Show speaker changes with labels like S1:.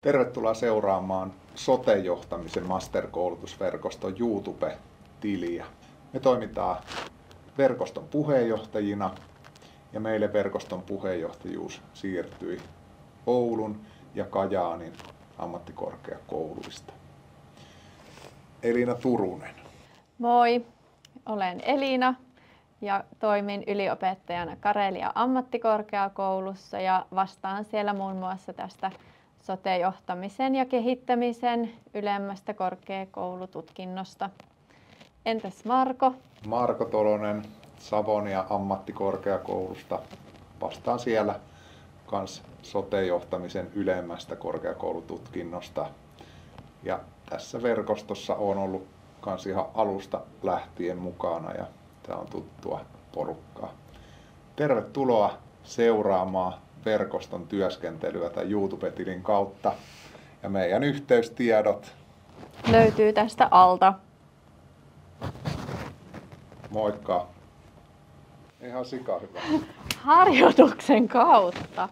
S1: Tervetuloa seuraamaan sote-johtamisen masterkoulutusverkoston YouTube-tiliä. Me toimitaan verkoston puheenjohtajina ja meille verkoston puheenjohtajuus siirtyi Oulun ja Kajaanin ammattikorkeakouluista. Elina Turunen.
S2: Moi, olen Elina ja toimin yliopettajana Karelia ammattikorkeakoulussa ja vastaan siellä muun muassa tästä sote-johtamisen ja kehittämisen ylemmästä korkeakoulututkinnosta. Entäs Marko?
S1: Marko Tolonen Savonia ammattikorkeakoulusta. Vastaan siellä kans sote-johtamisen ylemmästä korkeakoulututkinnosta. Ja tässä verkostossa on ollut kans ihan alusta lähtien mukana ja tää on tuttua porukkaa. Tervetuloa seuraamaan verkoston työskentelyä tämän YouTube-tilin kautta. Ja meidän yhteystiedot
S2: löytyy tästä alta.
S1: Moikka! Ihan sika hyvä.
S2: Harjoituksen kautta.